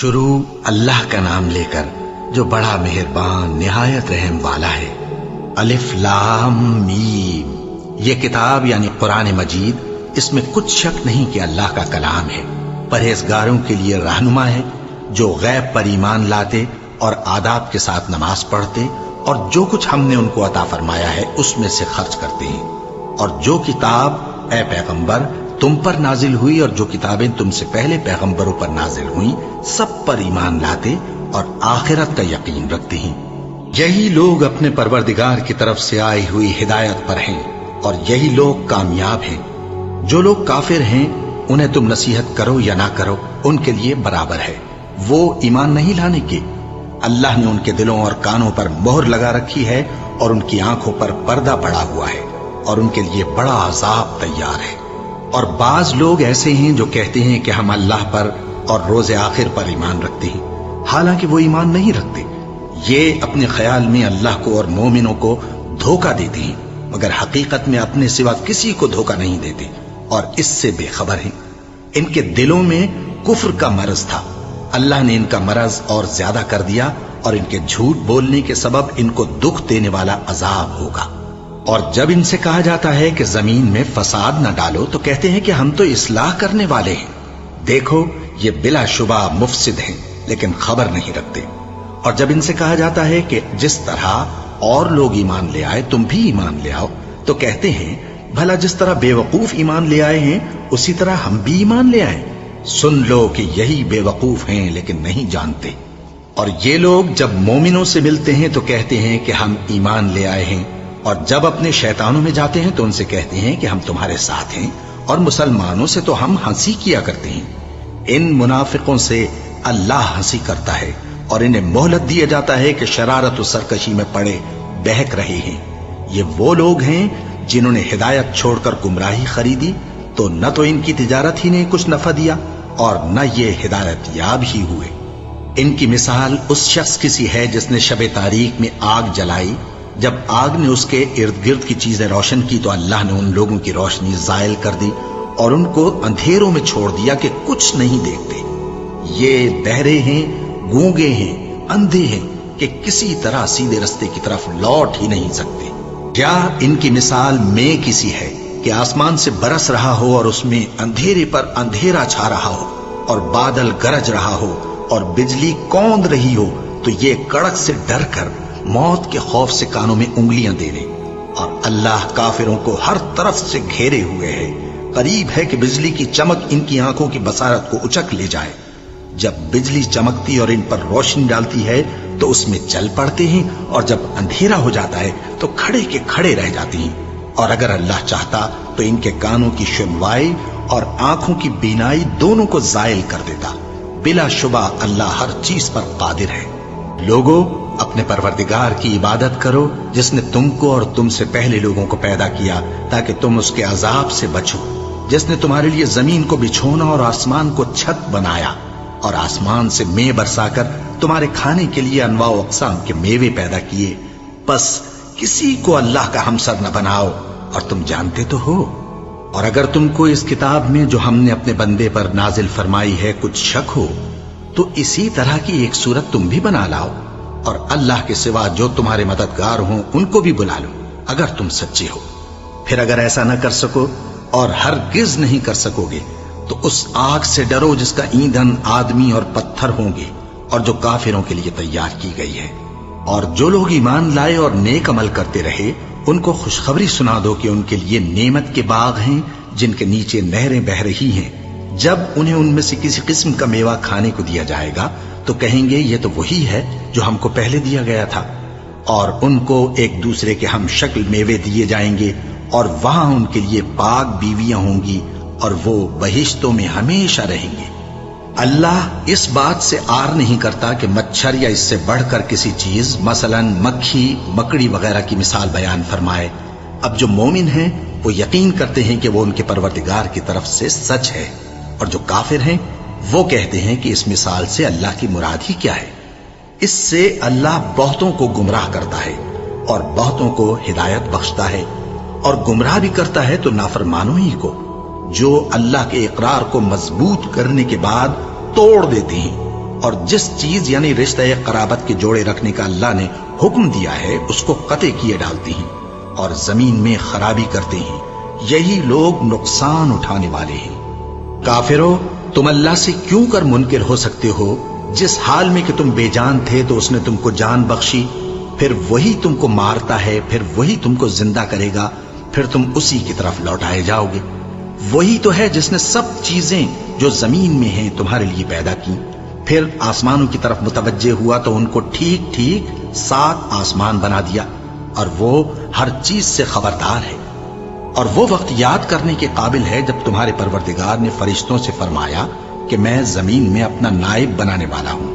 شروع اللہ کا نام لے کر جو بڑا مہربان نہایت رحم والا ہے۔ الف لام میم، یہ کتاب یعنی قرآن مجید، اس میں کچھ شک نہیں کہ اللہ کا کلام ہے، پرہیزگاروں کے لیے رہنما ہے، جو غیب پر ایمان لاتے اور آداب کے ساتھ نماز پڑھتے اور جو کچھ ہم نے ان کو عطا فرمایا ہے اس میں سے خرچ کرتے ہیں، اور جو کتاب اے پیغمبر تم پر نازل ہوئی اور جو کتابیں تم سے پہلے پیغمبروں پر نازل ہوئیں سب پر ایمان لاتے اور آخرت کا یقین رکھتے ہیں۔ یہی لوگ اپنے پروردگار کی طرف سے آئی ہوئی ہدایت پر ہیں اور یہی لوگ کامیاب ہیں۔ جو لوگ کافر ہیں انہیں تم نصیحت کرو یا نہ کرو ان کے لیے برابر ہے، وہ ایمان نہیں لانے کے۔ اللہ نے ان کے دلوں اور کانوں پر مہر لگا رکھی ہے اور ان کی آنکھوں پر پردہ پڑا ہوا ہے اور ان کے لیے بڑا عذاب تیار ہے۔ اور بعض لوگ ایسے ہیں جو کہتے ہیں کہ ہم اللہ پر اور روز آخر پر ایمان رکھتے ہیں، حالانکہ وہ ایمان نہیں رکھتے۔ یہ اپنے خیال میں اللہ کو اور مومنوں کو دھوکہ دیتے ہیں، مگر حقیقت میں اپنے سوا کسی کو دھوکہ نہیں دیتے اور اس سے بے خبر ہیں۔ ان کے دلوں میں کفر کا مرض تھا، اللہ نے ان کا مرض اور زیادہ کر دیا اور ان کے جھوٹ بولنے کے سبب ان کو دکھ دینے والا عذاب ہوگا۔ اور جب ان سے کہا جاتا ہے کہ زمین میں فساد نہ ڈالو تو کہتے ہیں کہ ہم تو اصلاح کرنے والے ہیں۔ دیکھو یہ بلا شبہ مفسد ہیں لیکن خبر نہیں رکھتے۔ اور جب ان سے کہا جاتا ہے کہ جس طرح اور لوگ ایمان لے آئے تم بھی ایمان لے آؤ تو کہتے ہیں بھلا جس طرح بے وقوف ایمان لے آئے ہیں اسی طرح ہم بھی ایمان لے آئیں۔ سن لو کہ یہی بے وقوف ہیں لیکن نہیں جانتے۔ اور یہ لوگ جب مومنوں سے ملتے ہیں تو کہتے ہیں کہ ہم ایمان لے آئے ہیں، اور جب اپنے شیطانوں میں جاتے ہیں تو ان سے کہتے ہیں کہ ہم تمہارے ساتھ ہیں، اور مسلمانوں سے تو ہم ہنسی کیا کرتے ہیں۔ ان منافقوں سے اللہ ہنسی کرتا ہے اور انہیں مہلت دیا جاتا ہے کہ شرارت و سرکشی میں پڑے بہک رہے ہیں۔ یہ وہ لوگ ہیں جنہوں نے ہدایت چھوڑ کر گمراہی خریدی، تو نہ تو ان کی تجارت ہی نے کچھ نفع دیا اور نہ یہ ہدایت یاب ہی ہوئے۔ ان کی مثال اس شخص کی سی ہے جس نے شب تاریک میں آگ جلائی، جب آگ نے اس کے ارد گرد کی چیزیں روشن کی تو اللہ نے ان لوگوں کی روشنی زائل کر دی اور ان کو اندھیروں میں چھوڑ دیا کہ کچھ نہیں دیکھتے۔ یہ بہرے ہیں، گونگے ہیں، اندھے ہیں کہ کسی طرح سیدھے رستے کی طرف لوٹ ہی نہیں سکتے۔ کیا ان کی مثال میں کسی ہے کہ آسمان سے برس رہا ہو اور اس میں اندھیرے پر اندھیرا چھا رہا ہو اور بادل گرج رہا ہو اور بجلی کوند رہی ہو تو یہ کڑک سے ڈر کر موت کے خوف سے کانوں میں انگلیاں دے لے۔ اور اللہ کافروں کو ہر طرف سے گھیرے ہوئے ہے، قریب ہے کہ بجلی کی چمک ان کی آنکھوں کی بصارت کو اچک لے جائے۔ جب بجلی چمکتی اور ان پر روشنی ڈالتی ہے تو اس میں چل پڑتے ہیں، اور جب اندھیرا ہو جاتا ہے تو کھڑے کے کھڑے رہ جاتے ہیں۔ اور اگر اللہ چاہتا تو ان کے کانوں کی سنوائی اور آنکھوں کی بینائی دونوں کو زائل کر دیتا۔ بلا شبہ اللہ ہر چیز پر قادر ہے۔ لوگوں، اپنے پروردگار کی عبادت کرو جس نے تم کو اور تم سے پہلے لوگوں کو پیدا کیا تاکہ تم اس کے عذاب سے بچو، جس نے تمہارے لیے زمین کو بچھونا اور آسمان کو چھت بنایا اور آسمان سے مے برسا کر تمہارے کھانے کے لیے انواع و اقسام کے میوے پیدا کیے۔ پس کسی کو اللہ کا ہمسر نہ بناؤ، اور تم جانتے تو ہو۔ اور اگر تم کو اس کتاب میں جو ہم نے اپنے بندے پر نازل فرمائی ہے کچھ شک ہو تو اسی طرح کی ایک صورت تم بھی بنا لاؤ، اور اللہ کے سوا جو تمہارے مددگار ہوں ان کو بھی بلا لو اگر تم سچے ہو۔ پھر اگر ایسا نہ کر سکو اور ہرگز نہیں کر سکو گے تو اس آگ سے ڈرو جس کا ایندھن آدمی اور پتھر ہوں گے اور جو کافروں کے لیے تیار کی گئی ہے۔ اور جو لوگ ایمان لائے اور نیک عمل کرتے رہے ان کو خوشخبری سنا دو کہ ان کے لیے نعمت کے باغ ہیں جن کے نیچے نہریں بہہ رہی ہیں۔ جب انہیں ان میں سے کسی قسم کا میوہ کھانے کو دیا جائے گا تو کہیں گے یہ تو وہی ہے جو ہم کو پہلے دیا گیا تھا، اور ان کو ایک دوسرے کے ہم شکل میوے دیے جائیں گے، اور وہاں ان کے لیے پاک بیویاں ہوں گی اور وہ بہشتوں میں ہمیشہ رہیں گے۔ اللہ اس بات سے آر نہیں کرتا کہ مچھر یا اس سے بڑھ کر کسی چیز مثلا مکھی، مکڑی وغیرہ کی مثال بیان فرمائے۔ اب جو مومن ہیں وہ یقین کرتے ہیں کہ وہ ان کے پروردگار کی طرف سے سچ ہے، اور جو کافر ہیں وہ کہتے ہیں کہ اس مثال سے اللہ کی مراد ہی کیا ہے۔ اس سے اللہ بہتوں کو گمراہ کرتا ہے اور بہتوں کو ہدایت بخشتا ہے، اور گمراہ بھی کرتا ہے تو نافرمانوں ہی کو، جو اللہ کے اقرار کو مضبوط کرنے کے بعد توڑ دیتے ہیں اور جس چیز یعنی رشتہ قرابت کے جوڑے رکھنے کا اللہ نے حکم دیا ہے اس کو قطع کیے ڈالتے ہیں اور زمین میں خرابی کرتے ہیں، یہی لوگ نقصان اٹھانے والے ہیں۔ کافرو، تم اللہ سے کیوں کر منکر ہو سکتے ہو؟ جس حال میں کہ تم بے جان تھے تو اس نے تم کو جان بخشی، پھر وہی تم کو مارتا ہے، پھر وہی تم کو زندہ کرے گا، پھر تم اسی کی طرف لوٹائے جاؤ گے۔ وہی تو ہے جس نے سب چیزیں جو زمین میں ہیں تمہارے لیے پیدا کی، پھر آسمانوں کی طرف متوجہ ہوا تو ان کو ٹھیک ٹھیک 7 آسمان بنا دیا، اور وہ ہر چیز سے خبردار ہے۔ اور وہ وقت یاد کرنے کے قابل ہے جب تمہارے پروردگار نے فرشتوں سے فرمایا کہ میں زمین میں اپنا نائب بنانے والا ہوں۔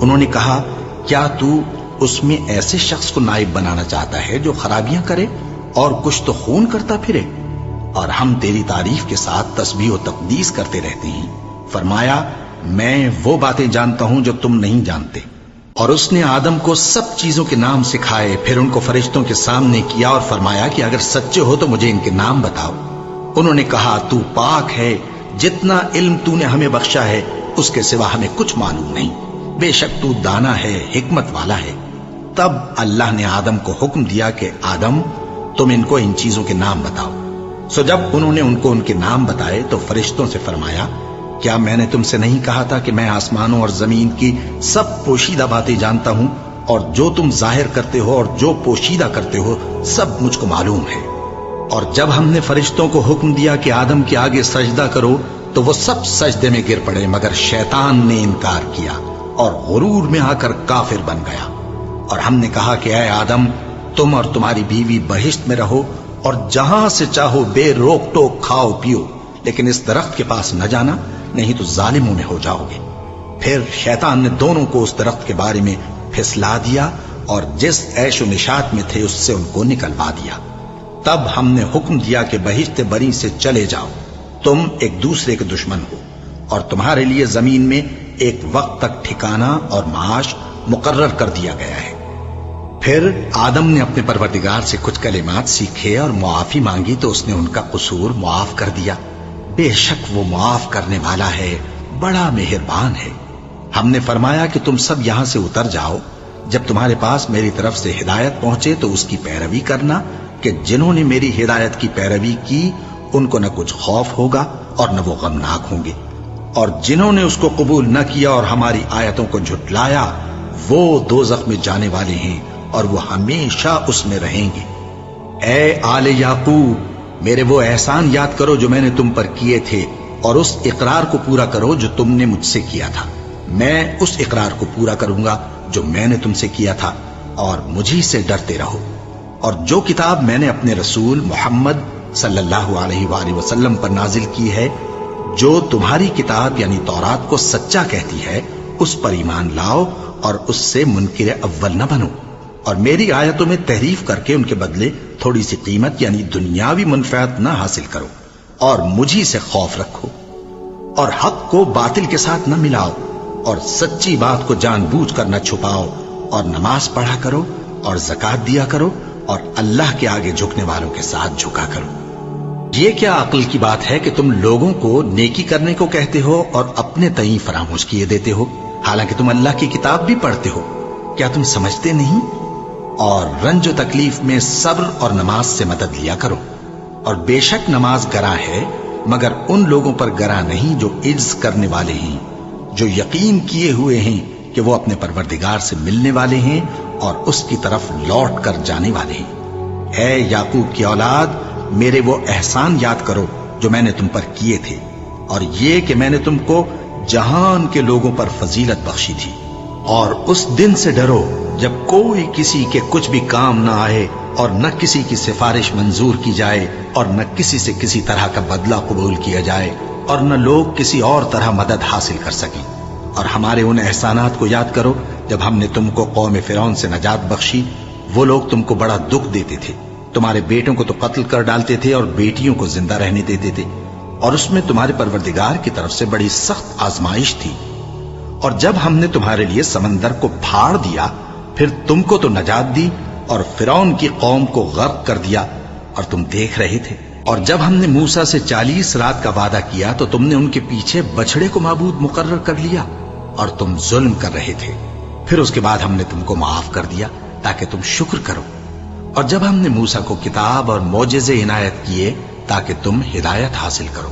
انہوں نے کہا، کیا تو اس میں ایسے شخص کو نائب بنانا چاہتا ہے جو خرابیاں کرے اور کچھ تو خون کرتا پھرے؟ اور ہم تیری تعریف کے ساتھ تسبیح و تقدیس کرتے رہتے ہیں۔ فرمایا، میں وہ باتیں جانتا ہوں جو تم نہیں جانتے۔ اور اس نے آدم کو سب چیزوں کے نام سکھائے، پھر ان کو فرشتوں کے سامنے کیا اور فرمایا کہ اگر سچے ہو تو مجھے ان کے نام بتاؤ۔ انہوں نے کہا، تو پاک ہے، جتنا علم تو نے ہمیں بخشا ہے اس کے سوا ہمیں کچھ معلوم نہیں، بے شک تو دانا ہے، حکمت والا ہے۔ تب اللہ نے آدم کو حکم دیا کہ آدم، تم ان کو ان چیزوں کے نام بتاؤ۔ سو جب انہوں نے ان کو ان کے نام بتائے تو فرشتوں سے فرمایا، کیا میں نے تم سے نہیں کہا تھا کہ میں آسمانوں اور زمین کی سب پوشیدہ باتیں جانتا ہوں، اور جو تم ظاہر کرتے ہو اور جو پوشیدہ کرتے ہو سب مجھ کو معلوم ہے۔ اور جب ہم نے فرشتوں کو حکم دیا کہ آدم کے آگے سجدہ کرو تو وہ سب سجدے میں گر پڑے، مگر شیطان نے انکار کیا اور غرور میں آ کر کافر بن گیا۔ اور ہم نے کہا کہ اے آدم، تم اور تمہاری بیوی بہشت میں رہو اور جہاں سے چاہو بے روک ٹوک کھاؤ پیو، لیکن اس درخت کے پاس نہ جانا، نہیں تو ظالموں میں ہو جاؤ گے۔ پھر شیطان نے دونوں کو اس درخت کے بارے میں پھسلا دیا اور جس عیش و نشاط میں تھے اس سے ان کو نکلوا دیا۔ تب ہم نے حکم دیا کہ بہشت بری سے چلے جاؤ، تم ایک دوسرے کے دشمن ہو، اور تمہارے لیے زمین میں ایک وقت تک ٹھکانہ اور معاش مقرر کر دیا گیا ہے۔ پھر آدم نے اپنے پروردگار سے کچھ کلمات سیکھے اور معافی مانگی تو اس نے ان کا قصور معاف کر دیا۔ بے شک وہ معاف کرنے والا ہے، بڑا مہربان ہے۔ ہم نے فرمایا کہ تم سب یہاں سے اتر جاؤ، جب تمہارے پاس میری طرف سے ہدایت پہنچے تو اس کی پیروی کرنا، کہ جنہوں نے میری ہدایت کی پیروی کی ان کو نہ کچھ خوف ہوگا اور نہ وہ غمناک ہوں گے، اور جنہوں نے اس کو قبول نہ کیا اور ہماری آیتوں کو جھٹلایا وہ دوزخ میں جانے والے ہیں اور وہ ہمیشہ اس میں رہیں گے۔ اے آل یعقوب، میرے وہ احسان یاد کرو جو میں نے تم پر کیے تھے، اور اس اقرار کو پورا کرو جو تم نے مجھ سے کیا تھا۔ میں اس اقرار کو پورا کروں گا جو میں نے تم سے کیا تھا، اور مجھی سے ڈرتے رہو۔ اور جو کتاب میں نے اپنے رسول محمد صلی اللہ علیہ وآلہ وسلم پر نازل کی ہے، جو تمہاری کتاب یعنی تورات کو سچا کہتی ہے، اس پر ایمان لاؤ اور اس سے منکر اول نہ بنو، اور میری آیتوں میں تحریف کر کے ان کے بدلے تھوڑی سی قیمت یعنی دنیاوی منفعت نہ حاصل کرو، اور مجھی سے خوف رکھو، اور حق کو باطل کے ساتھ نہ ملاؤ، اور سچی بات کو جان بوجھ کر نہ چھپاؤ، اور نماز پڑھا کرو اور زکوٰۃ دیا کرو، اور اللہ کے آگے جھکنے والوں کے ساتھ جھکا کرو۔ یہ کیا عقل کی بات ہے کہ تم لوگوں کو نیکی کرنے کو کہتے ہو اور اپنے تئیں فراموش کیے دیتے ہو، حالانکہ تم اللہ کی کتاب بھی پڑھتے ہو؟ کیا تم سمجھتے نہیں؟ اور رنج و تکلیف میں صبر اور نماز سے مدد لیا کرو، اور بے شک نماز گراں ہے، مگر ان لوگوں پر گراں نہیں جو عجز کرنے والے ہیں، جو یقین کیے ہوئے ہیں کہ وہ اپنے پروردگار سے ملنے والے ہیں اور اس کی طرف لوٹ کر جانے والے ہیں۔ اے یعقوب کی اولاد، میرے وہ احسان یاد کرو جو میں نے تم پر کیے تھے، اور یہ کہ میں نے تم کو جہان کے لوگوں پر فضیلت بخشی تھی۔ اور اس دن سے ڈرو جب کوئی کسی کے کچھ بھی کام نہ آئے، اور نہ کسی کی سفارش منظور کی جائے، اور نہ کسی سے کسی طرح کا بدلہ قبول کیا جائے، اور نہ لوگ کسی اور طرح مدد حاصل کر سکیں۔ اور ہمارے ان احسانات کو یاد کرو جب ہم نے تم کو قوم فرعون سے نجات بخشی۔ وہ لوگ تم کو بڑا دکھ دیتے تھے، تمہارے بیٹوں کو تو قتل کر ڈالتے تھے اور بیٹیوں کو زندہ رہنے دیتے تھے، اور اس میں تمہارے پروردگار کی طرف سے بڑی سخت آزمائش تھی۔ اور جب ہم نے تمہارے لیے سمندر کو پھاڑ دیا، پھر تم کو تو نجات دی اور فرعون کی قوم کو غرق کر دیا، اور تم دیکھ رہے تھے۔ اور جب ہم نے موسیٰ سے 40 رات کا وعدہ کیا تو تم نے ان کے پیچھے بچھڑے کو معبود مقرر کر لیا، اور تم ظلم کر رہے تھے، پھر اس کے بعد ہم نے تم کو معاف کر دیا تاکہ تم شکر کرو، اور جب ہم نے موسیٰ کو کتاب اور معجزے عنایت کیے تاکہ تم ہدایت حاصل کرو۔